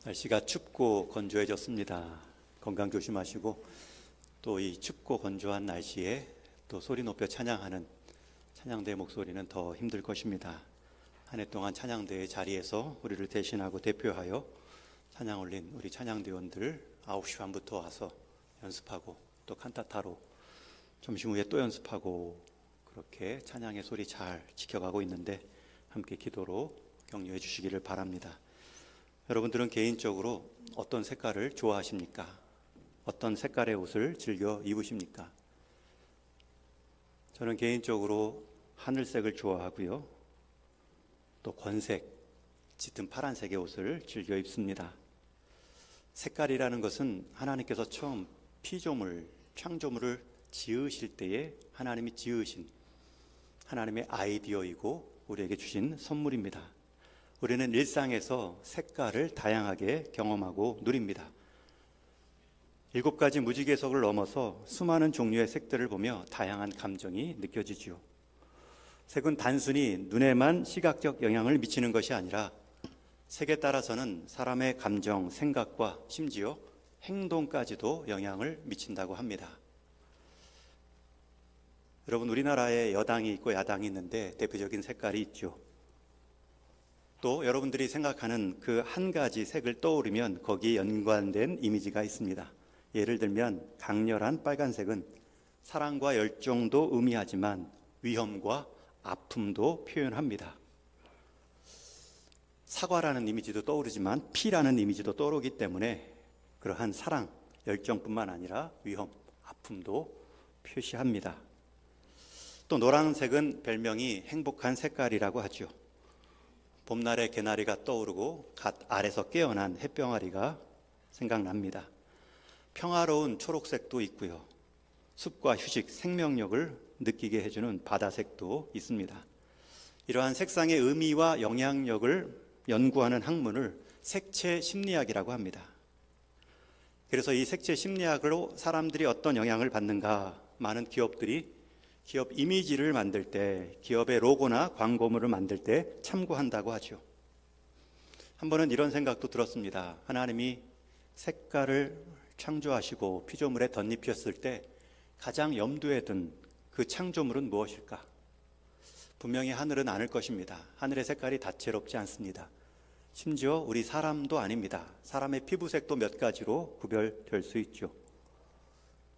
날씨가 춥고 건조해졌습니다. 건강 조심하시고 또 이 춥고 건조한 날씨에 또 소리 높여 찬양하는 찬양대의 목소리는 더 힘들 것입니다. 한 해 동안 찬양대의 자리에서 우리를 대신하고 대표하여 찬양 올린 우리 찬양대원들 9시 반부터 와서 연습하고 또 칸타타로 점심 후에 또 연습하고 그렇게 찬양의 소리 잘 지켜가고 있는데 함께 기도로 격려해 주시기를 바랍니다. 여러분들은 개인적으로 어떤 색깔을 좋아하십니까? 어떤 색깔의 옷을 즐겨 입으십니까? 저는 개인적으로 하늘색을 좋아하고요. 또 권색, 짙은 파란색의 옷을 즐겨 입습니다. 색깔이라는 것은 하나님께서 처음 피조물, 창조물을 지으실 때에 하나님이 지으신 하나님의 아이디어이고 우리에게 주신 선물입니다. 우리는 일상에서 색깔을 다양하게 경험하고 누립니다. 7가지 무지개석을 넘어서 수많은 종류의 색들을 보며 다양한 감정이 느껴지지요. 색은 단순히 눈에만 시각적 영향을 미치는 것이 아니라 색에 따라서는 사람의 감정, 생각과 심지어 행동까지도 영향을 미친다고 합니다. 여러분, 우리나라에 여당이 있고 야당이 있는데 대표적인 색깔이 있죠. 또 여러분들이 생각하는 그 한 가지 색을 떠오르면 거기에 연관된 이미지가 있습니다. 예를 들면 강렬한 빨간색은 사랑과 열정도 의미하지만 위험과 아픔도 표현합니다. 사과라는 이미지도 떠오르지만 피라는 이미지도 떠오르기 때문에 그러한 사랑, 열정뿐만 아니라 위험, 아픔도 표시합니다. 또 노란색은 별명이 행복한 색깔이라고 하죠. 봄날에 개나리가 떠오르고 갓 알에서 깨어난 햇병아리가 생각납니다. 평화로운 초록색도 있고요. 숲과 휴식, 생명력을 느끼게 해주는 바다색도 있습니다. 이러한 색상의 의미와 영향력을 연구하는 학문을 색채 심리학이라고 합니다. 그래서 이 색채 심리학으로 사람들이 어떤 영향을 받는가, 많은 기업들이 기업 이미지를 만들 때, 기업의 로고나 광고물을 만들 때 참고한다고 하죠. 한 번은 이런 생각도 들었습니다. 하나님이 색깔을 창조하시고 피조물에 덧입혔을 때 가장 염두에 둔 그 창조물은 무엇일까? 분명히 하늘은 아닐 것입니다. 하늘의 색깔이 다채롭지 않습니다. 심지어 우리 사람도 아닙니다. 사람의 피부색도 몇 가지로 구별될 수 있죠.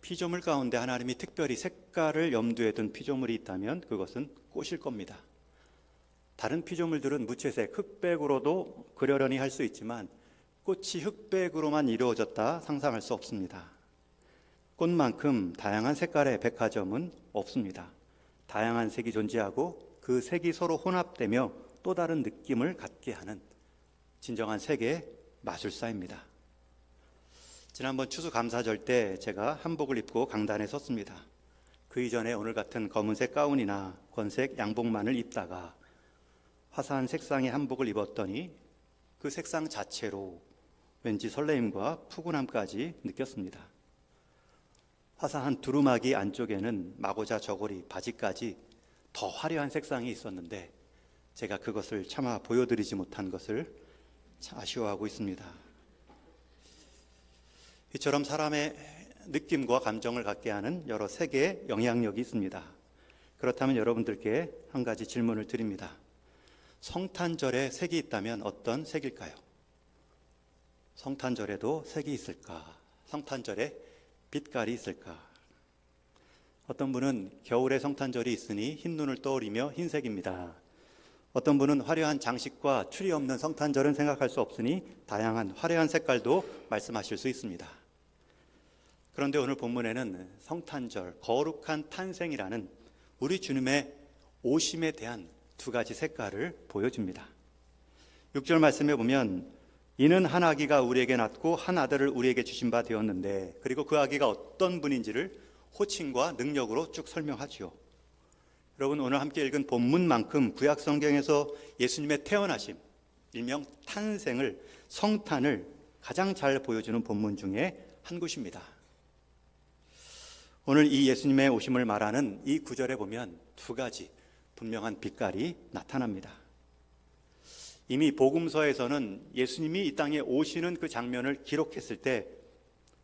피조물 가운데 하나님이 특별히 색깔을 염두에 둔 피조물이 있다면 그것은 꽃일 겁니다. 다른 피조물들은 무채색, 흑백으로도 그려려니 할 수 있지만 꽃이 흑백으로만 이루어졌다 상상할 수 없습니다. 꽃만큼 다양한 색깔의 백화점은 없습니다. 다양한 색이 존재하고 그 색이 서로 혼합되며 또 다른 느낌을 갖게 하는 진정한 색의 마술사입니다. 지난번 추수감사절 때 제가 한복을 입고 강단에 섰습니다. 그 이전에 오늘 같은 검은색 가운이나 권색 양복만을 입다가 화사한 색상의 한복을 입었더니 그 색상 자체로 왠지 설레임과 푸근함까지 느꼈습니다. 화사한 두루마기 안쪽에는 마고자 저고리 바지까지 더 화려한 색상이 있었는데 제가 그것을 차마 보여드리지 못한 것을 아쉬워하고 있습니다. 이처럼 사람의 느낌과 감정을 갖게 하는 여러 색의 영향력이 있습니다. 그렇다면 여러분들께 한 가지 질문을 드립니다. 성탄절에 색이 있다면 어떤 색일까요? 성탄절에도 색이 있을까? 성탄절에 빛깔이 있을까? 어떤 분은 겨울에 성탄절이 있으니 흰눈을 떠올리며 흰색입니다. 어떤 분은 화려한 장식과 추리 없는 성탄절은 생각할 수 없으니 다양한 화려한 색깔도 말씀하실 수 있습니다. 그런데 오늘 본문에는 성탄절, 거룩한 탄생이라는 우리 주님의 오심에 대한 2가지 색깔을 보여줍니다. 6절 말씀에 보면 이는 한 아기가 우리에게 낳고 한 아들을 우리에게 주신 바 되었는데, 그리고 그 아기가 어떤 분인지를 호칭과 능력으로 쭉 설명하지요. 여러분, 오늘 함께 읽은 본문만큼 구약 성경에서 예수님의 태어나심, 일명 탄생을, 성탄을 가장 잘 보여주는 본문 중에 한 곳입니다. 오늘 이 예수님의 오심을 말하는 이 구절에 보면 2가지 분명한 빛깔이 나타납니다. 이미 복음서에서는 예수님이 이 땅에 오시는 그 장면을 기록했을 때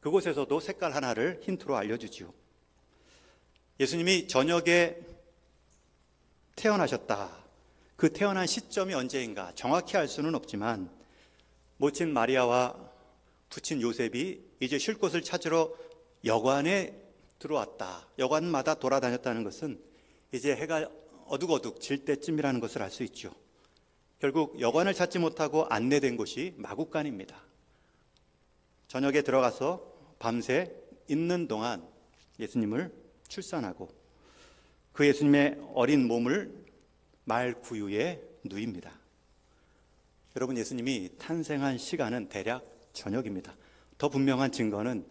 그곳에서도 색깔 하나를 힌트로 알려주지요. 예수님이 저녁에 태어나셨다. 그 태어난 시점이 언제인가 정확히 알 수는 없지만 모친 마리아와 부친 요셉이 이제 쉴 곳을 찾으러 여관에 들어왔다. 여관마다 돌아다녔다는 것은 이제 해가 어둑어둑 질 때쯤이라는 것을 알 수 있죠. 결국 여관을 찾지 못하고 안내된 곳이 마구간입니다. 저녁에 들어가서 밤새 있는 동안 예수님을 출산하고 그 예수님의 어린 몸을 말 구유에 누입니다. 여러분, 예수님이 탄생한 시간은 대략 저녁입니다. 더 분명한 증거는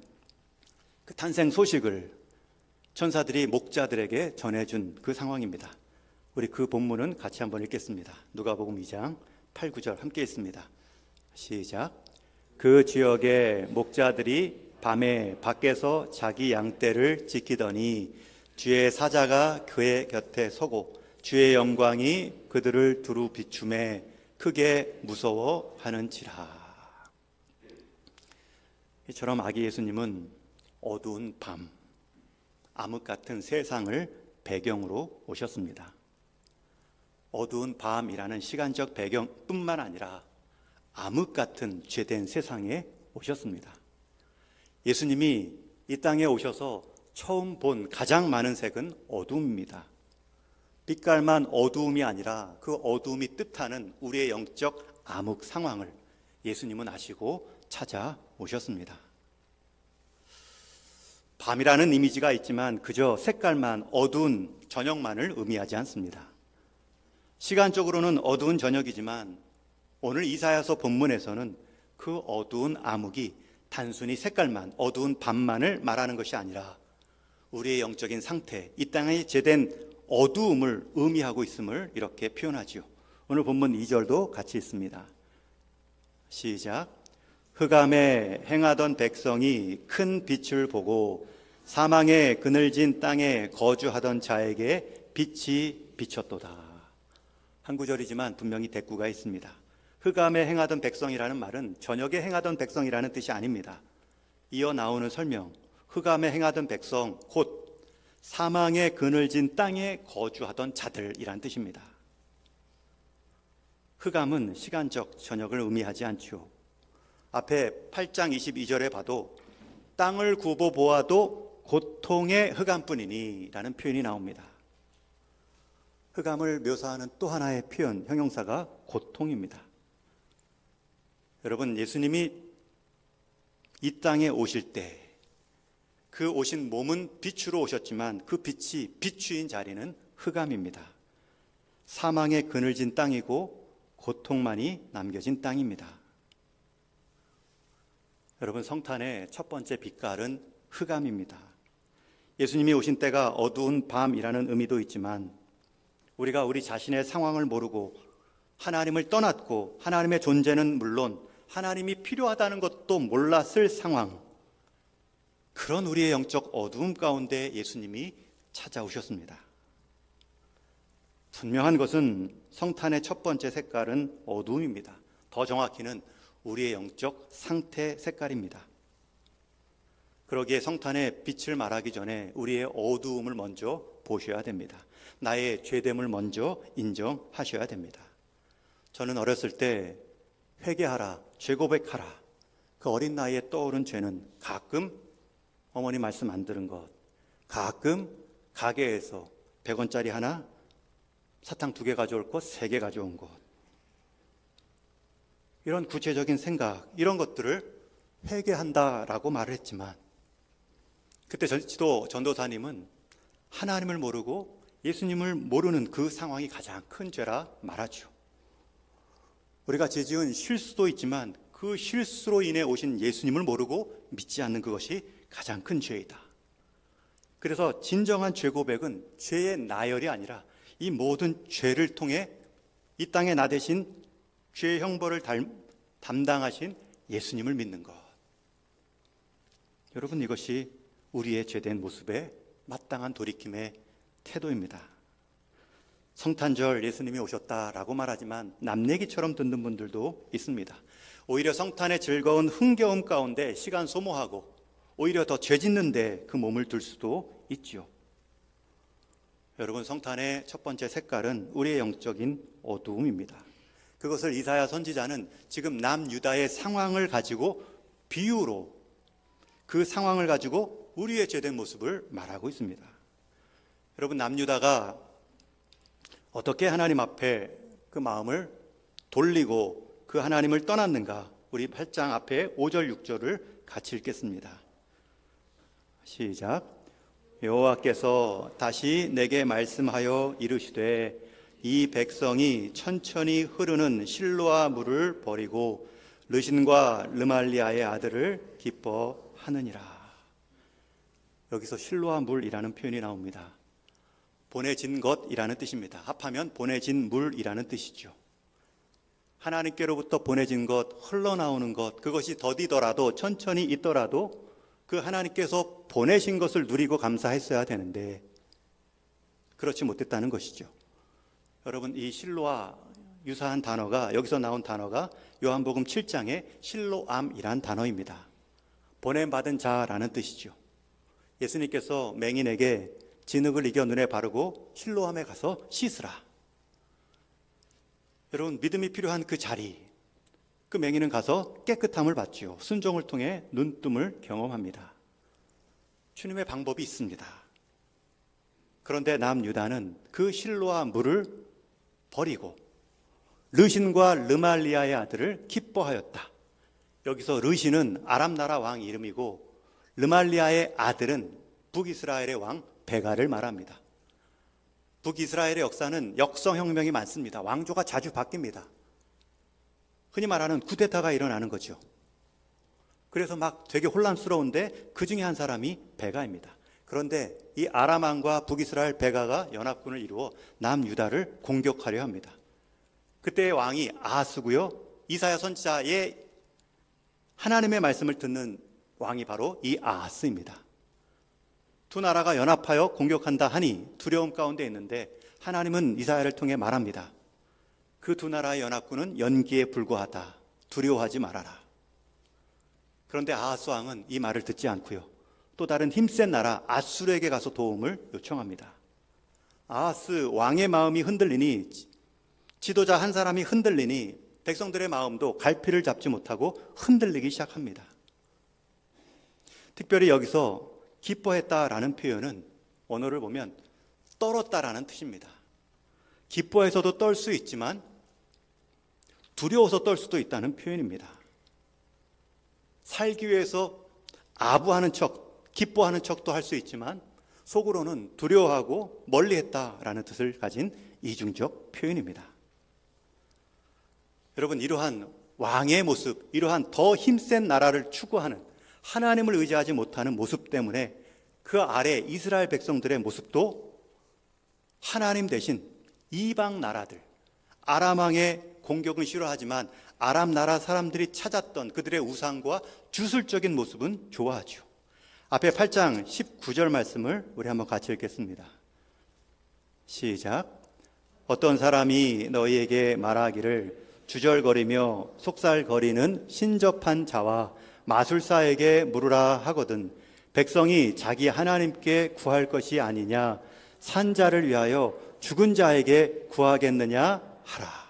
그 탄생 소식을 천사들이 목자들에게 전해준 그 상황입니다. 우리 그 본문은 같이 한번 읽겠습니다. 누가복음 2장 8, 9절 함께 읽습니다. 시작. 그 지역의 목자들이 밤에 밖에서 자기 양떼를 지키더니 주의 사자가 그의 곁에 서고 주의 영광이 그들을 두루 비추매 크게 무서워하는지라. 이처럼 아기 예수님은 어두운 밤, 암흑 같은 세상을 배경으로 오셨습니다. 어두운 밤이라는 시간적 배경뿐만 아니라 암흑 같은 죄된 세상에 오셨습니다. 예수님이 이 땅에 오셔서 처음 본 가장 많은 색은 어두움입니다. 빛깔만 어두움이 아니라 그 어두움이 뜻하는 우리의 영적 암흑 상황을 예수님은 아시고 찾아오셨습니다. 밤이라는 이미지가 있지만 그저 색깔만 어두운 저녁만을 의미하지 않습니다. 시간적으로는 어두운 저녁이지만 오늘 이사야서 본문에서는 그 어두운 암흑이 단순히 색깔만 어두운 밤만을 말하는 것이 아니라 우리의 영적인 상태, 이 땅에 제된 어두움을 의미하고 있음을 이렇게 표현하지요. 오늘 본문 2절도 같이 있습니다. 시작. 흑암에 행하던 백성이 큰 빛을 보고 사망의 그늘진 땅에 거주하던 자에게 빛이 비쳤도다. 한 구절이지만 분명히 대꾸가 있습니다. 흑암에 행하던 백성이라는 말은 저녁에 행하던 백성이라는 뜻이 아닙니다. 이어 나오는 설명, 흑암에 행하던 백성, 곧 사망의 그늘진 땅에 거주하던 자들이란 뜻입니다. 흑암은 시간적 저녁을 의미하지 않죠. 앞에 8장 22절에 봐도 땅을 굽어 보아도 고통의 흑암뿐이니 라는 표현이 나옵니다. 흑암을 묘사하는 또 하나의 표현, 형용사가 고통입니다. 여러분, 예수님이 이 땅에 오실 때 그 오신 몸은 빛으로 오셨지만 그 빛이 비추인 자리는 흑암입니다. 사망의 그늘진 땅이고 고통만이 남겨진 땅입니다. 여러분, 성탄의 첫 번째 빛깔은 흑암입니다. 예수님이 오신 때가 어두운 밤이라는 의미도 있지만 우리가 우리 자신의 상황을 모르고 하나님을 떠났고 하나님의 존재는 물론 하나님이 필요하다는 것도 몰랐을 상황, 그런 우리의 영적 어두움 가운데 예수님이 찾아오셨습니다. 분명한 것은 성탄의 첫 번째 색깔은 어두움입니다. 더 정확히는 우리의 영적 상태 색깔입니다. 그러기에 성탄의 빛을 말하기 전에 우리의 어두움을 먼저 보셔야 됩니다. 나의 죄됨을 먼저 인정하셔야 됩니다. 저는 어렸을 때 회개하라, 죄 고백하라, 그 어린 나이에 떠오른 죄는 가끔 어머니 말씀 안 들은 것, 가끔 가게에서 100원짜리 하나, 사탕 2개 가져올 것, 3개 가져온 것, 이런 구체적인 생각, 이런 것들을 회개한다라고 말을 했지만 그때 지도 전도사님은 하나님을 모르고 예수님을 모르는 그 상황이 가장 큰 죄라 말하죠. 우리가 지은 실수도 있지만 그 실수로 인해 오신 예수님을 모르고 믿지 않는 그것이 가장 큰 죄이다. 그래서 진정한 죄 고백은 죄의 나열이 아니라 이 모든 죄를 통해 이 땅에 나 대신 죄의 형벌을 담당하신 예수님을 믿는 것. 여러분, 이것이 우리의 죄된 모습의 마땅한 돌이킴의 태도입니다. 성탄절 예수님이 오셨다라고 말하지만 남 얘기처럼 듣는 분들도 있습니다. 오히려 성탄의 즐거운 흥겨움 가운데 시간 소모하고 오히려 더 죄 짓는데 그 몸을 둘 수도 있죠. 여러분, 성탄의 첫 번째 색깔은 우리의 영적인 어두움입니다. 그것을 이사야 선지자는 지금 남유다의 상황을 가지고 비유로 그 상황을 가지고 우리의 죄된 모습을 말하고 있습니다. 여러분, 남유다가 어떻게 하나님 앞에 그 마음을 돌리고 그 하나님을 떠났는가? 우리 8장 앞에 5절 6절을 같이 읽겠습니다. 시작. 여호와께서 다시 내게 말씀하여 이르시되 이 백성이 천천히 흐르는 실로아 물을 버리고 르신과 르말리아의 아들을 기뻐하느니라. 여기서 실로아 물이라는 표현이 나옵니다. 보내진 것이라는 뜻입니다. 합하면 보내진 물이라는 뜻이죠. 하나님께로부터 보내진 것, 흘러나오는 것, 그것이 더디더라도 천천히 있더라도 그 하나님께서 보내신 것을 누리고 감사했어야 되는데 그렇지 못했다는 것이죠. 여러분, 이 실로와 유사한 단어가, 여기서 나온 단어가 요한복음 7장의 실로암이란 단어입니다. 보냄받은 자라는 뜻이죠. 예수님께서 맹인에게 진흙을 이겨 눈에 바르고 실로암에 가서 씻으라. 여러분, 믿음이 필요한 그 자리, 그 맹인은 가서 깨끗함을 받지요. 순종을 통해 눈뜸을 경험합니다. 주님의 방법이 있습니다. 그런데 남유다는 그 실로암 물을 버리고 르신과 르말리아의 아들을 기뻐하였다. 여기서 르신은 아람 나라 왕 이름이고 르말리아의 아들은 북이스라엘의 왕 베가를 말합니다. 북이스라엘의 역사는 역성혁명이 많습니다. 왕조가 자주 바뀝니다. 흔히 말하는 쿠데타가 일어나는 거죠. 그래서 막 되게 혼란스러운데 그 중에 한 사람이 베가입니다. 그런데 이 아람 왕과 북이스라엘 베가가 연합군을 이루어 남유다를 공격하려 합니다. 그때의 왕이 아하스고요. 이사야 선지자의 하나님의 말씀을 듣는 왕이 바로 이 아하스입니다. 두 나라가 연합하여 공격한다 하니 두려움 가운데 있는데 하나님은 이사야를 통해 말합니다. 그 두 나라의 연합군은 연기에 불과하다. 두려워하지 말아라. 그런데 아하스 왕은 이 말을 듣지 않고요. 또 다른 힘센 나라 아수르에게 가서 도움을 요청합니다. 아하스 왕의 마음이 흔들리니, 지도자 한 사람이 흔들리니 백성들의 마음도 갈피를 잡지 못하고 흔들리기 시작합니다. 특별히 여기서 기뻐했다라는 표현은 언어를 보면 떨었다라는 뜻입니다. 기뻐해서도 떨 수 있지만 두려워서 떨 수도 있다는 표현입니다. 살기 위해서 아부하는 척, 기뻐하는 척도 할 수 있지만 속으로는 두려워하고 멀리했다라는 뜻을 가진 이중적 표현입니다. 여러분, 이러한 왕의 모습, 이러한 더 힘센 나라를 추구하는 하나님을 의지하지 못하는 모습 때문에 그 아래 이스라엘 백성들의 모습도 하나님 대신 이방 나라들, 아람 왕의 공격은 싫어하지만 아람 나라 사람들이 찾았던 그들의 우상과 주술적인 모습은 좋아하죠. 앞에 8장 19절 말씀을 우리 한번 같이 읽겠습니다. 시작. 어떤 사람이 너희에게 말하기를 주절거리며 속살거리는 신접한 자와 마술사에게 물으라 하거든 백성이 자기 하나님께 구할 것이 아니냐 산 자를 위하여 죽은 자에게 구하겠느냐 하라.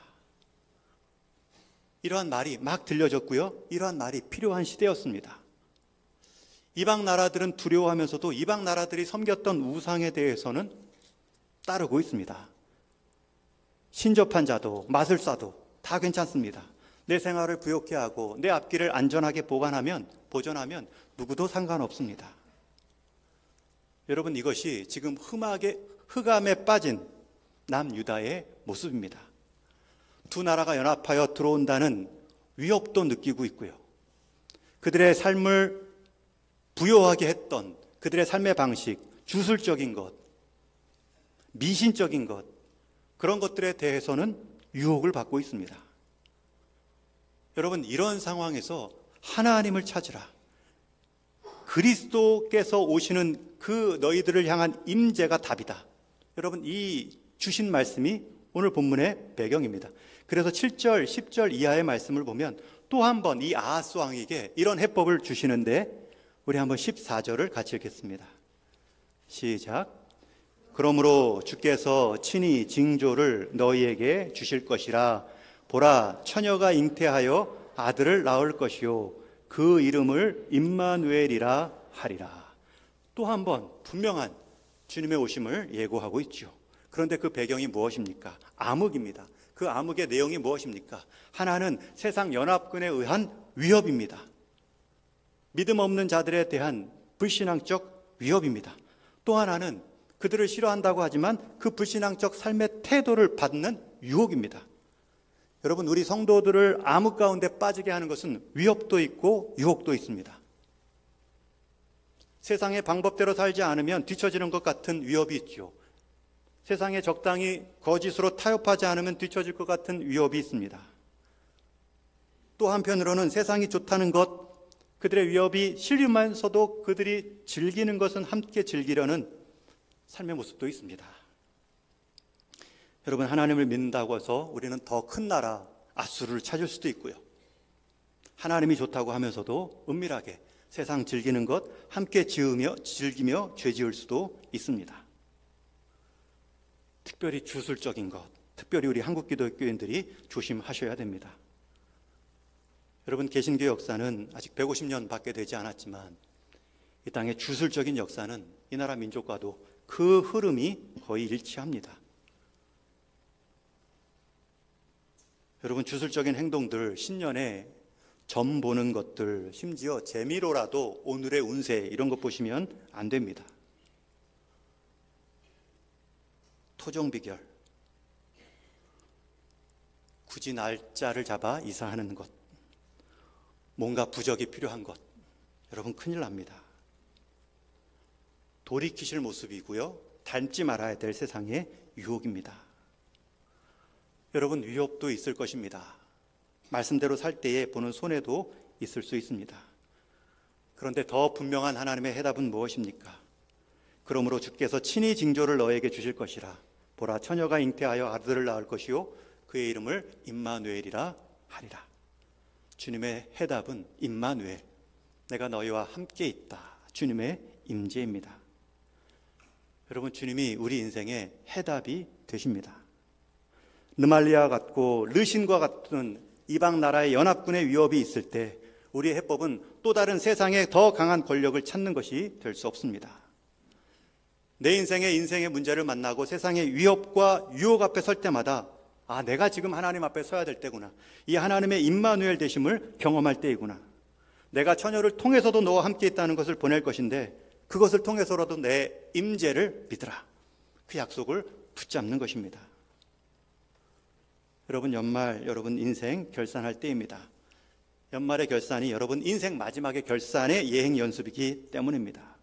이러한 말이 막 들려졌고요. 이러한 말이 필요한 시대였습니다. 이방 나라들은 두려워하면서도 이방 나라들이 섬겼던 우상에 대해서는 따르고 있습니다. 신접한 자도 마술사도 다 괜찮습니다. 내 생활을 부욕케 하고 내 앞길을 안전하게 보존하면 누구도 상관없습니다. 여러분, 이것이 지금 흑암에 빠진 남유다의 모습입니다. 두 나라가 연합하여 들어온다는 위협도 느끼고 있고요. 그들의 삶을 부요하게 했던 그들의 삶의 방식, 주술적인 것, 미신적인 것, 그런 것들에 대해서는 유혹을 받고 있습니다. 여러분, 이런 상황에서 하나님을 찾으라. 그리스도께서 오시는 그 너희들을 향한 임재가 답이다. 여러분, 이 주신 말씀이 오늘 본문의 배경입니다. 그래서 7절, 10절 이하의 말씀을 보면 또 한 번 이 아하스 왕에게 이런 해법을 주시는데, 우리 한번 14절을 같이 읽겠습니다. 시작. 그러므로 주께서 친히 징조를 너희에게 주실 것이라. 보라, 처녀가 잉태하여 아들을 낳을 것이요 그 이름을 임마누엘이라 하리라. 또 한 번 분명한 주님의 오심을 예고하고 있죠. 그런데 그 배경이 무엇입니까? 암흑입니다. 그 암흑의 내용이 무엇입니까? 하나는 세상 연합군에 의한 위협입니다. 믿음 없는 자들에 대한 불신앙적 위협입니다. 또 하나는 그들을 싫어한다고 하지만 그 불신앙적 삶의 태도를 받는 유혹입니다. 여러분, 우리 성도들을 암흑 가운데 빠지게 하는 것은 위협도 있고 유혹도 있습니다. 세상의 방법대로 살지 않으면 뒤처지는 것 같은 위협이 있죠. 세상에 적당히 거짓으로 타협하지 않으면 뒤처질 것 같은 위협이 있습니다. 또 한편으로는 세상이 좋다는 것, 그들의 위협이 싫으면서도 그들이 즐기는 것은 함께 즐기려는 삶의 모습도 있습니다. 여러분, 하나님을 믿는다고 해서 우리는 더 큰 나라 아수르를 찾을 수도 있고요. 하나님이 좋다고 하면서도 은밀하게 세상 즐기는 것 함께 즐기며 죄 지을 수도 있습니다. 특별히 주술적인 것, 특별히 우리 한국 기독교인들이 조심하셔야 됩니다. 여러분, 개신교 역사는 아직 150년 밖에 되지 않았지만 이 땅의 주술적인 역사는 이 나라 민족과도 그 흐름이 거의 일치합니다. 여러분, 주술적인 행동들, 신년에 점 보는 것들, 심지어 재미로라도 오늘의 운세 이런 것 보시면 안 됩니다. 토종 비결, 굳이 날짜를 잡아 이사하는 것, 뭔가 부적이 필요한 것, 여러분 큰일 납니다. 돌이키실 모습이고요, 닮지 말아야 될 세상의 유혹입니다. 여러분, 위협도 있을 것입니다. 말씀대로 살 때에 보는 손해도 있을 수 있습니다. 그런데 더 분명한 하나님의 해답은 무엇입니까? 그러므로 주께서 친히 징조를 너에게 주실 것이라. 보라, 처녀가 잉태하여 아들을 낳을 것이요 그의 이름을 임마누엘이라 하리라. 주님의 해답은 임마누엘, 내가 너희와 함께 있다, 주님의 임재입니다. 여러분, 주님이 우리 인생의 해답이 되십니다. 르말리아와 같고 르신과 같은 이방 나라의 연합군의 위협이 있을 때 우리의 해법은 또 다른 세상의 더 강한 권력을 찾는 것이 될 수 없습니다. 내 인생의 문제를 만나고 세상의 위협과 유혹 앞에 설 때마다 내가 지금 하나님 앞에 서야 될 때구나, 이 하나님의 임마누엘 되심을 경험할 때이구나, 내가 처녀를 통해서도 너와 함께 있다는 것을 보낼 것인데 그것을 통해서라도 내 임재를 믿으라, 그 약속을 붙잡는 것입니다. 여러분, 연말 여러분 인생 결산할 때입니다. 연말의 결산이 여러분 인생 마지막의 결산의 예행 연습이기 때문입니다.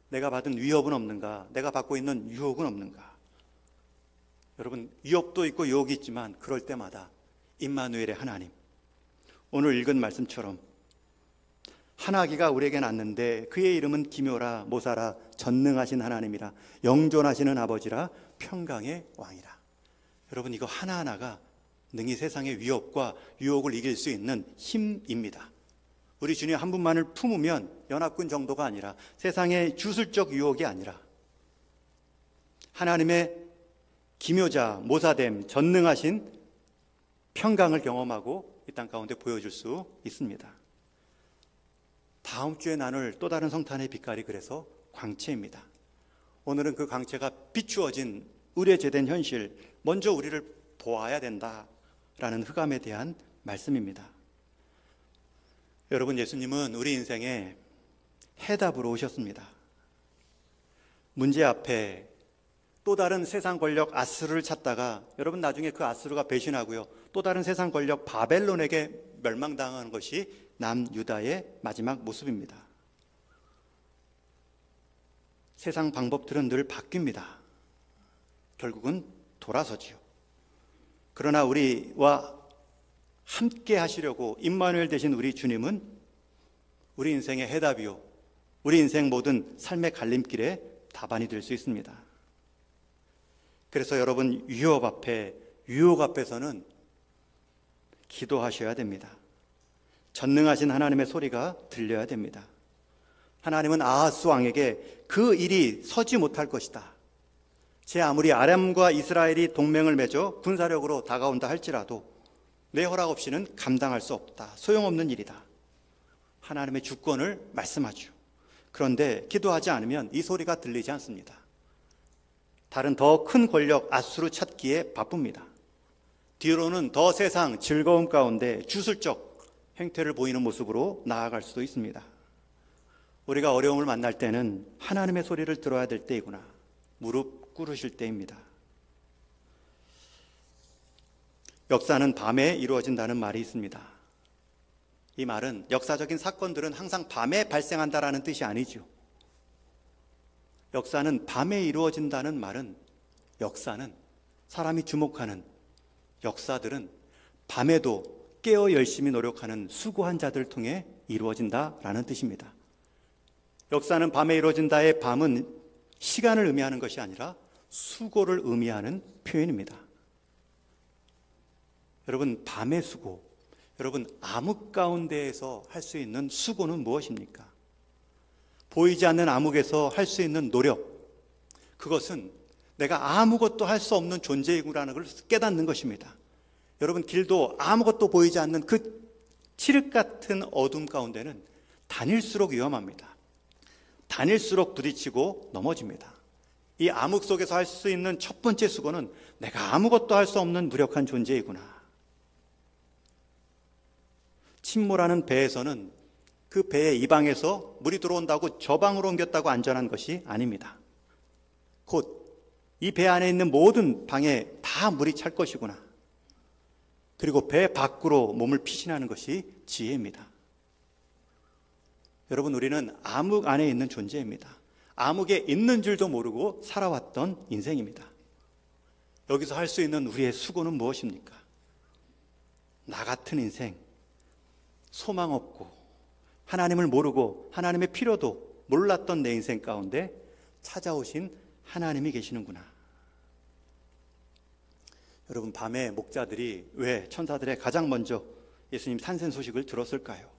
내가 받은 위협은 없는가? 내가 받고 있는 유혹은 없는가? 여러분, 위협도 있고 유혹이 있지만 그럴 때마다 임마누엘의 하나님, 오늘 읽은 말씀처럼 한 아기가 우리에게 낳는데 그의 이름은 기묘라, 모사라, 전능하신 하나님이라, 영존하시는 아버지라, 평강의 왕이라. 여러분, 이거 하나하나가 능히 세상의 위협과 유혹을 이길 수 있는 힘입니다. 우리 주님 한 분만을 품으면 연합군 정도가 아니라, 세상의 주술적 유혹이 아니라 하나님의 기묘자, 모사됨, 전능하신 평강을 경험하고 이 땅 가운데 보여줄 수 있습니다. 다음 주에 나눌 또 다른 성탄의 빛깔이 그래서 광채입니다. 오늘은 그 광채가 비추어진 의례 제된 현실, 먼저 우리를 보아야 된다라는 흑암에 대한 말씀입니다. 여러분, 예수님은 우리 인생에 해답으로 오셨습니다. 문제 앞에 또 다른 세상 권력 아스르를 찾다가 여러분 나중에 그 아스르가 배신하고요, 또 다른 세상 권력 바벨론에게 멸망당하는 것이 남유다의 마지막 모습입니다. 세상 방법들은 늘 바뀝니다. 결국은 돌아서지요. 그러나 우리와 함께 하시려고 임마누엘 되신 우리 주님은 우리 인생의 해답이요, 우리 인생 모든 삶의 갈림길에 답안이 될 수 있습니다. 그래서 여러분 유혹 앞에서는 기도하셔야 됩니다. 전능하신 하나님의 소리가 들려야 됩니다. 하나님은 아하스 왕에게 그 일이 서지 못할 것이다. 제 아무리 아람과 이스라엘이 동맹을 맺어 군사력으로 다가온다 할지라도 내 허락 없이는 감당할 수 없다. 소용없는 일이다. 하나님의 주권을 말씀하죠. 그런데 기도하지 않으면 이 소리가 들리지 않습니다. 다른 더 큰 권력 아수르 찾기에 바쁩니다. 뒤로는 더 세상 즐거움 가운데 주술적 행태를 보이는 모습으로 나아갈 수도 있습니다. 우리가 어려움을 만날 때는 하나님의 소리를 들어야 될 때이구나. 무릎 꿇으실 때입니다. 역사는 밤에 이루어진다는 말이 있습니다. 이 말은 역사적인 사건들은 항상 밤에 발생한다라는 뜻이 아니죠. 역사는 밤에 이루어진다는 말은 역사는 사람이 주목하는 역사들은 밤에도 깨어 열심히 노력하는 수고한 자들을 통해 이루어진다라는 뜻입니다. 역사는 밤에 이루어진다의 밤은 시간을 의미하는 것이 아니라 수고를 의미하는 표현입니다. 여러분, 밤의 수고, 여러분 암흑 가운데에서 할 수 있는 수고는 무엇입니까? 보이지 않는 암흑에서 할 수 있는 노력, 그것은 내가 아무것도 할 수 없는 존재이구라는 걸 깨닫는 것입니다. 여러분, 길도 아무것도 보이지 않는 그 칠흑 같은 어둠 가운데는 다닐수록 위험합니다. 다닐수록 부딪히고 넘어집니다. 이 암흑 속에서 할 수 있는 첫 번째 수고는 내가 아무것도 할 수 없는 무력한 존재이구나. 침몰하는 배에서는 그 배의 이 방에서 물이 들어온다고 저 방으로 옮겼다고 안전한 것이 아닙니다. 곧 이 배 안에 있는 모든 방에 다 물이 찰 것이구나. 그리고 배 밖으로 몸을 피신하는 것이 지혜입니다. 여러분, 우리는 암흑 안에 있는 존재입니다. 암흑에 있는 줄도 모르고 살아왔던 인생입니다. 여기서 할 수 있는 우리의 수고는 무엇입니까? 나 같은 인생, 소망 없고 하나님을 모르고 하나님의 필요도 몰랐던 내 인생 가운데 찾아오신 하나님이 계시는구나. 여러분, 밤에 목자들이 왜 천사들의 가장 먼저 예수님 탄생 소식을 들었을까요?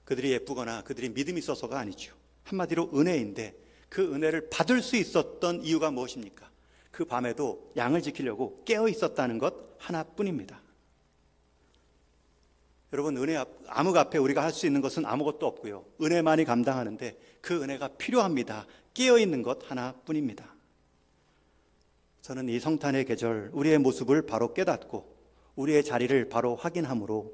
그들이 예쁘거나 그들이 믿음이 있어서가 아니죠. 한마디로 은혜인데 그 은혜를 받을 수 있었던 이유가 무엇입니까? 그 밤에도 양을 지키려고 깨어 있었다는 것 하나뿐입니다. 여러분, 암흑 앞에 우리가 할 수 있는 것은 아무것도 없고요. 은혜만이 감당하는데 그 은혜가 필요합니다. 깨어 있는 것 하나뿐입니다. 저는 이 성탄의 계절, 우리의 모습을 바로 깨닫고 우리의 자리를 바로 확인함으로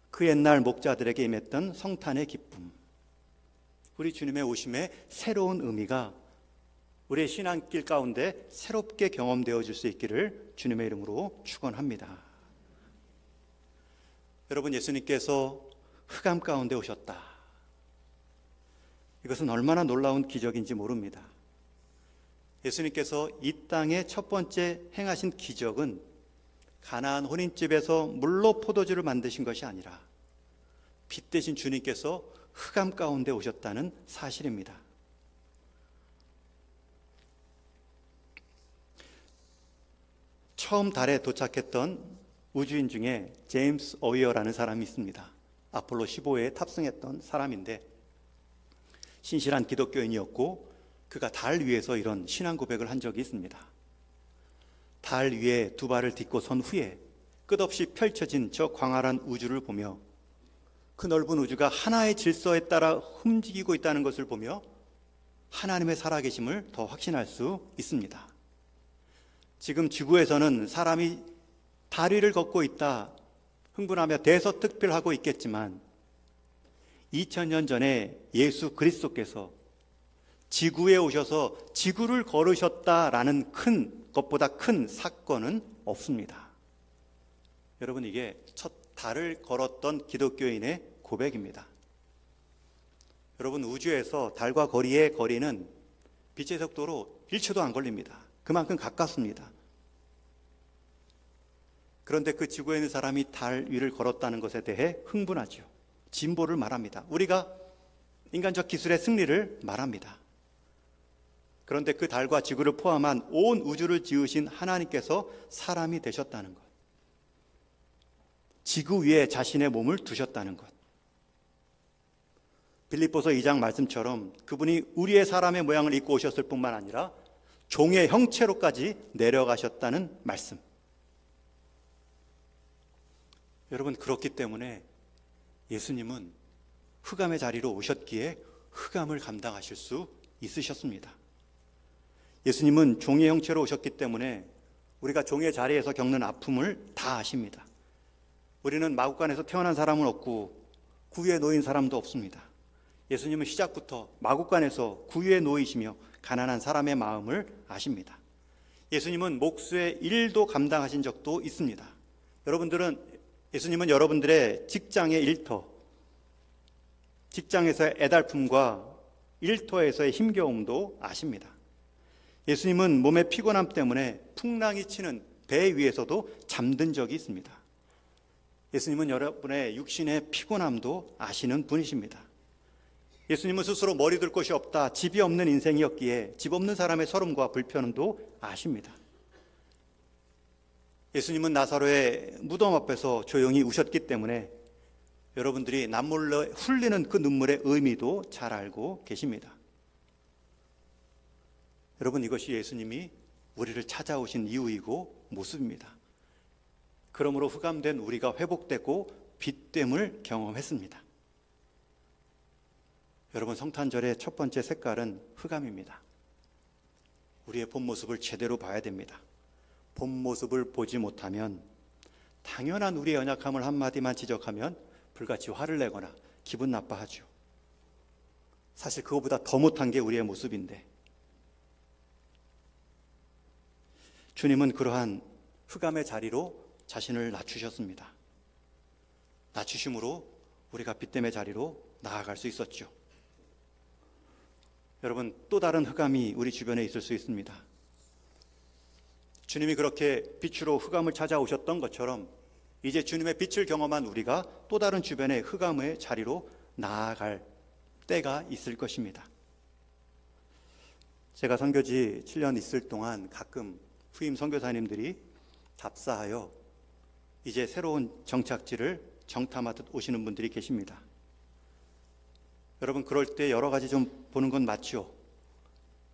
그 옛날 목자들에게 임했던 성탄의 기쁨, 우리 주님의 오심의 새로운 의미가 우리의 신앙길 가운데 새롭게 경험되어 줄 수 있기를 주님의 이름으로 축원합니다. 여러분, 예수님께서 흑암 가운데 오셨다. 이것은 얼마나 놀라운 기적인지 모릅니다. 예수님께서 이 땅에 첫 번째 행하신 기적은 가나안 혼인집에서 물로 포도주를 만드신 것이 아니라 빛 대신 주님께서 흑암 가운데 오셨다는 사실입니다. 처음 달에 도착했던 우주인 중에 제임스 어이어라는 사람이 있습니다. 아폴로 15회에 탑승했던 사람인데 신실한 기독교인이었고 그가 달 위에서 이런 신앙 고백을 한 적이 있습니다. 달 위에 두 발을 딛고 선 후에 끝없이 펼쳐진 저 광활한 우주를 보며 그 넓은 우주가 하나의 질서에 따라 움직이고 있다는 것을 보며 하나님의 살아계심을 더 확신할 수 있습니다. 지금 지구에서는 사람이 달 위를 걷고 있다 흥분하며 대서특필하고 있겠지만 2000년 전에 예수 그리스도께서 지구에 오셔서 지구를 걸으셨다라는 것보다 큰 사건은 없습니다. 여러분, 이게 첫 달을 걸었던 기독교인의 고백입니다. 여러분, 우주에서 달과 거리의 거리는 빛의 속도로 1초도 안 걸립니다. 그만큼 가깝습니다. 그런데 그 지구에 있는 사람이 달 위를 걸었다는 것에 대해 흥분하죠. 진보를 말합니다. 우리가 인간적 기술의 승리를 말합니다. 그런데 그 달과 지구를 포함한 온 우주를 지으신 하나님께서 사람이 되셨다는 것. 지구 위에 자신의 몸을 두셨다는 것. 빌립보서 2장 말씀처럼 그분이 우리의 사람의 모양을 입고 오셨을 뿐만 아니라 종의 형체로까지 내려가셨다는 말씀. 여러분, 그렇기 때문에 예수님은 흑암의 자리로 오셨기에 흑암을 감당하실 수 있으셨습니다. 예수님은 종의 형체로 오셨기 때문에 우리가 종의 자리에서 겪는 아픔을 다 아십니다. 우리는 마구간에서 태어난 사람은 없고 구유에 놓인 사람도 없습니다. 예수님은 시작부터 마구간에서 구유에 놓이시며 가난한 사람의 마음을 아십니다. 예수님은 목수의 일도 감당하신 적도 있습니다. 예수님은 여러분들의 직장의 일터, 직장에서의 애달픔과 일터에서의 힘겨움도 아십니다. 예수님은 몸의 피곤함 때문에 풍랑이 치는 배 위에서도 잠든 적이 있습니다. 예수님은 여러분의 육신의 피곤함도 아시는 분이십니다. 예수님은 스스로 머리 둘 곳이 없다, 집이 없는 인생이었기에 집 없는 사람의 서름과 불편함도 아십니다. 예수님은 나사로의 무덤 앞에서 조용히 우셨기 때문에 여러분들이 남몰래 흘리는 그 눈물의 의미도 잘 알고 계십니다. 여러분, 이것이 예수님이 우리를 찾아오신 이유이고 모습입니다. 그러므로 흑암된 우리가 회복되고 빛됨을 경험했습니다. 여러분, 성탄절의 첫 번째 색깔은 흑암입니다. 우리의 본 모습을 제대로 봐야 됩니다. 본 모습을 보지 못하면 당연한 우리의 연약함을 한마디만 지적하면 불같이 화를 내거나 기분 나빠하죠. 사실 그거보다 더 못한 게 우리의 모습인데, 주님은 그러한 흑암의 자리로 자신을 낮추셨습니다. 낮추심으로 우리가 빛됨의 자리로 나아갈 수 있었죠. 여러분, 또 다른 흑암이 우리 주변에 있을 수 있습니다. 주님이 그렇게 빛으로 흑암을 찾아오셨던 것처럼 이제 주님의 빛을 경험한 우리가 또 다른 주변의 흑암의 자리로 나아갈 때가 있을 것입니다. 제가 선교지 7년 있을 동안 가끔 후임 선교사님들이 답사하여 이제 새로운 정착지를 정탐하듯 오시는 분들이 계십니다. 여러분, 그럴 때 여러 가지 좀 보는 건 맞죠.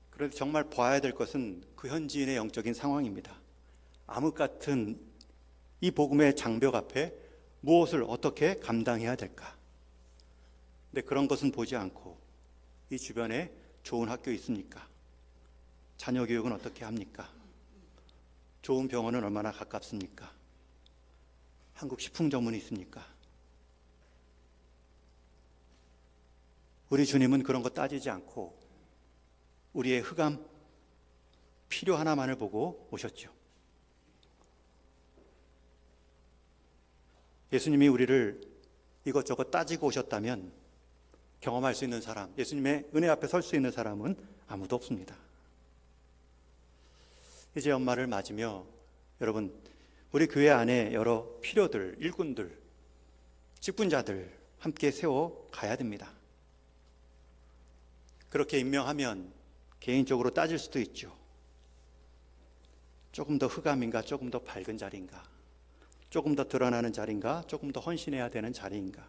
그런데 정말 봐야 될 것은 그 현지인의 영적인 상황입니다. 암흑 같은 이 복음의 장벽 앞에 무엇을 어떻게 감당해야 될까? 근데 그런 것은 보지 않고 이 주변에 좋은 학교 있습니까? 자녀 교육은 어떻게 합니까? 좋은 병원은 얼마나 가깝습니까? 한국 식품 전문이 있습니까? 우리 주님은 그런 거 따지지 않고 우리의 흑암 필요 하나만을 보고 오셨죠. 예수님이 우리를 이것저것 따지고 오셨다면 경험할 수 있는 사람, 예수님의 은혜 앞에 설 수 있는 사람은 아무도 없습니다. 이제 연말을 맞으며 여러분, 우리 교회 안에 여러 필요들, 일꾼들, 직분자들 함께 세워 가야 됩니다. 그렇게 임명하면 개인적으로 따질 수도 있죠. 조금 더 흑암인가, 조금 더 밝은 자리인가, 조금 더 드러나는 자리인가, 조금 더 헌신해야 되는 자리인가,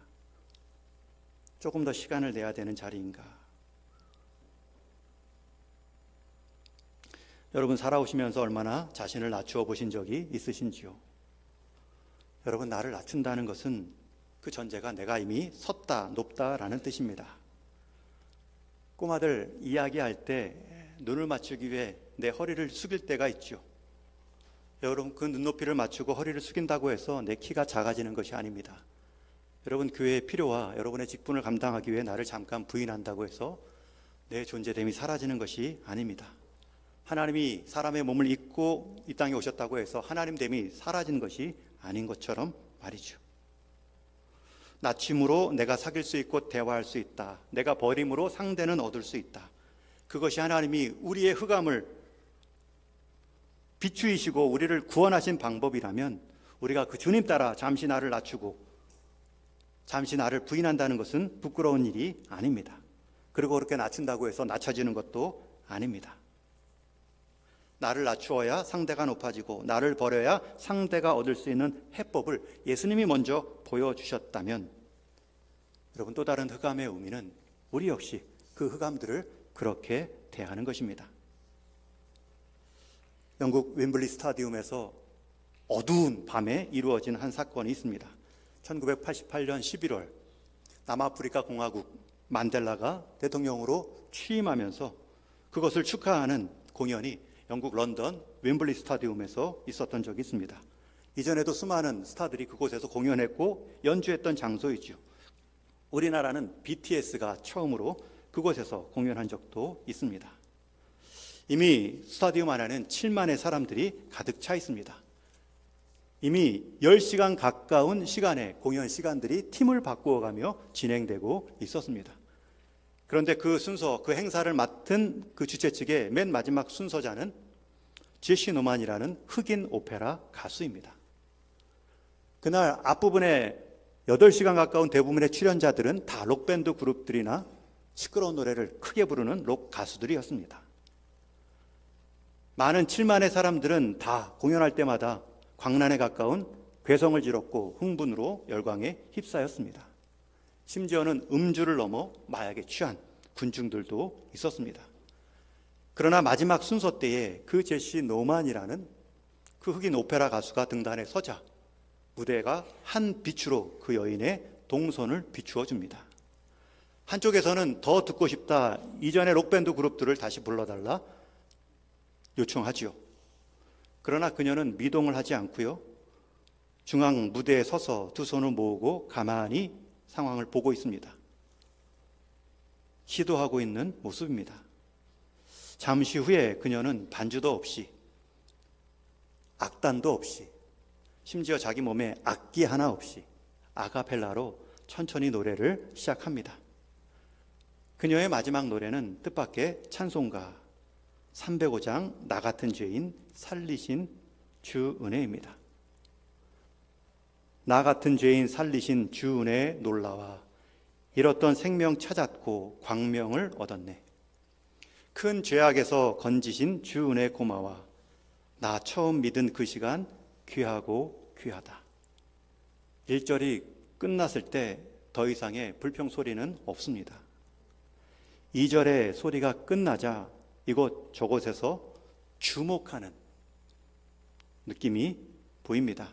조금 더 시간을 내야 되는 자리인가. 여러분, 살아오시면서 얼마나 자신을 낮추어 보신 적이 있으신지요? 여러분, 나를 낮춘다는 것은 그 전제가 내가 이미 섰다, 높다라는 뜻입니다. 꼬마들 이야기할 때 눈을 맞추기 위해 내 허리를 숙일 때가 있죠. 여러분, 그 눈높이를 맞추고 허리를 숙인다고 해서 내 키가 작아지는 것이 아닙니다. 여러분, 교회의 필요와 여러분의 직분을 감당하기 위해 나를 잠깐 부인한다고 해서 내 존재됨이 사라지는 것이 아닙니다. 하나님이 사람의 몸을 입고 이 땅에 오셨다고 해서 하나님됨이 사라진 것이 아닌 것처럼 말이죠. 낮춤으로 내가 사귈 수 있고 대화할 수 있다. 내가 버림으로 상대는 얻을 수 있다. 그것이 하나님이 우리의 흑암을 비추이시고 우리를 구원하신 방법이라면 우리가 그 주님 따라 잠시 나를 낮추고 잠시 나를 부인한다는 것은 부끄러운 일이 아닙니다. 그리고 그렇게 낮춘다고 해서 낮춰지는 것도 아닙니다. 나를 낮추어야 상대가 높아지고 나를 버려야 상대가 얻을 수 있는 해법을 예수님이 먼저 보여주셨다면, 여러분, 또 다른 흑암의 의미는 우리 역시 그 흑암들을 그렇게 대하는 것입니다. 영국 웸블리 스타디움에서 어두운 밤에 이루어진 한 사건이 있습니다. 1988년 11월 남아프리카 공화국 만델라가 대통령으로 취임하면서 그것을 축하하는 공연이 영국 런던 웸블리 스타디움에서 있었던 적이 있습니다. 이전에도 수많은 스타들이 그곳에서 공연했고 연주했던 장소이죠. 우리나라는 BTS가 처음으로 그곳에서 공연한 적도 있습니다. 이미 스타디움 안에는 7만의 사람들이 가득 차 있습니다. 이미 10시간 가까운 시간의 공연 시간들이 팀을 바꾸어가며 진행되고 있었습니다. 그런데 그 순서, 그 행사를 맡은 그 주최 측의 맨 마지막 순서자는 제시 노만이라는 흑인 오페라 가수입니다. 그날 앞부분에 8시간 가까운 대부분의 출연자들은 다 록밴드 그룹들이나 시끄러운 노래를 크게 부르는 록 가수들이었습니다. 많은 7만의 사람들은 다 공연할 때마다 광란에 가까운 괴성을 지렀고 흥분으로 열광에 휩싸였습니다. 심지어는 음주를 넘어 마약에 취한 군중들도 있었습니다. 그러나 마지막 순서 때에 그 제시 노만이라는 그 흑인 오페라 가수가 등단에 서자 무대가 한 빛으로 그 여인의 동선을 비추어 줍니다. 한쪽에서는 더 듣고 싶다, 이전의 록밴드 그룹들을 다시 불러달라 요청하지요. 그러나 그녀는 미동을 하지 않고요, 중앙 무대에 서서 두 손을 모으고 가만히 상황을 보고 있습니다. 기도하고 있는 모습입니다. 잠시 후에 그녀는 반주도 없이, 악단도 없이, 심지어 자기 몸에 악기 하나 없이 아카펠라로 천천히 노래를 시작합니다. 그녀의 마지막 노래는 뜻밖의 찬송가 305장 나 같은 죄인 살리신 주 은혜입니다. 나 같은 죄인 살리신 주 은혜에 놀라와 잃었던 생명 찾았고 광명을 얻었네. 큰 죄악에서 건지신 주 은혜 고마워. 나 처음 믿은 그 시간 귀하고 귀하다. 1절이 끝났을 때 더 이상의 불평 소리는 없습니다. 2절의 소리가 끝나자 이곳 저곳에서 주목하는 느낌이 보입니다.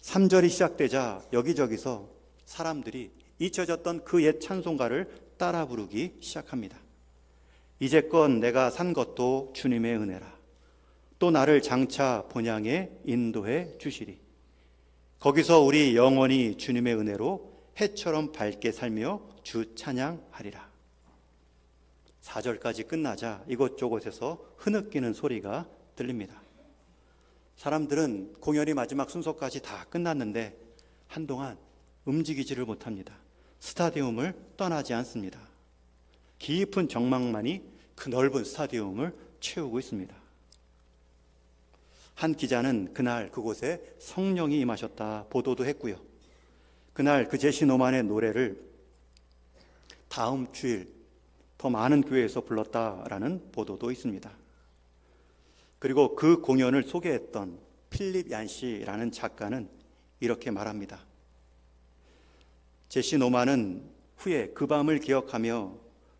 3절이 시작되자 여기저기서 사람들이 잊혀졌던 그 옛 찬송가를 따라 부르기 시작합니다. 이제껏 내가 산 것도 주님의 은혜라. 또 나를 장차 본향에 인도해 주시리. 거기서 우리 영원히 주님의 은혜로 해처럼 밝게 살며 주 찬양하리라. 4절까지 끝나자 이곳저곳에서 흐느끼는 소리가 들립니다. 사람들은 공연이 마지막 순서까지 다 끝났는데 한동안 움직이지를 못합니다. 스타디움을 떠나지 않습니다. 깊은 정막만이 그 넓은 스타디움을 채우고 있습니다. 한 기자는 그날 그곳에 성령이 임하셨다 보도도 했고요. 그날 그 제시 노만의 노래를 다음 주일 더 많은 교회에서 불렀다라는 보도도 있습니다. 그리고 그 공연을 소개했던 필립 얀시라는 작가는 이렇게 말합니다. 제시 노만은 후에 그 밤을 기억하며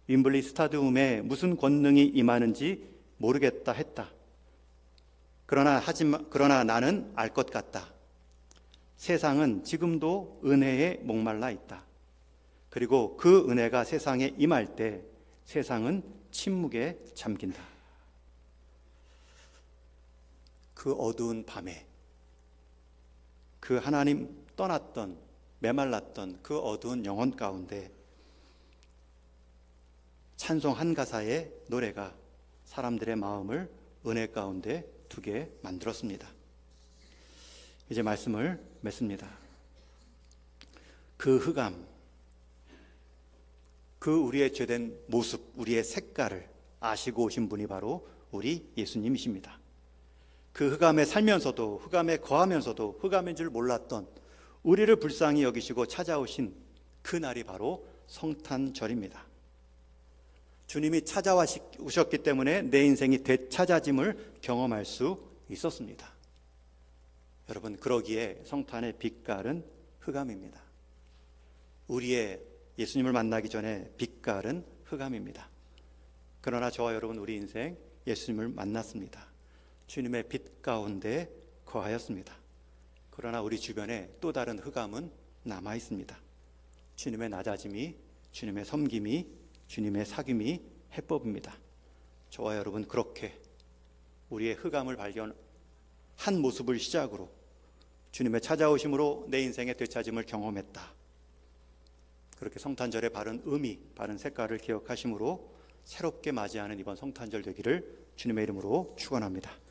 웸블리 스타디움에 무슨 권능이 임하는지 모르겠다 했다. 그러나 나는 알 것 같다. 세상은 지금도 은혜에 목말라 있다. 그리고 그 은혜가 세상에 임할 때 세상은 침묵에 잠긴다. 그 어두운 밤에 그 하나님 떠났던 메말랐던 그 어두운 영혼 가운데 찬송 한 가사의 노래가 사람들의 마음을 은혜 가운데 두게 만들었습니다. 이제 말씀을 맺습니다. 그 흑암, 그 우리의 죄된 모습, 우리의 색깔을 아시고 오신 분이 바로 우리 예수님이십니다. 그 흑암에 살면서도, 흑암에 거하면서도 흑암인 줄 몰랐던 우리를 불쌍히 여기시고 찾아오신 그 날이 바로 성탄절입니다. 주님이 찾아오셨기 때문에 내 인생이 되찾아짐을 경험할 수 있었습니다. 여러분, 그러기에 성탄의 빛깔은 흑암입니다. 우리의 예수님을 만나기 전에 빛깔은 흑암입니다. 그러나 저와 여러분, 우리 인생 예수님을 만났습니다. 주님의 빛 가운데 거하였습니다. 그러나 우리 주변에 또 다른 흑암은 남아 있습니다. 주님의 낮아짐이, 주님의 섬김이, 주님의 사귐이 해법입니다. 저와 여러분, 그렇게 우리의 흑암을 발견한 모습을 시작으로 주님의 찾아오심으로 내 인생의 되찾음을 경험했다. 그렇게 성탄절의 바른 의미, 바른 색깔을 기억하심으로 새롭게 맞이하는 이번 성탄절 되기를 주님의 이름으로 축원합니다.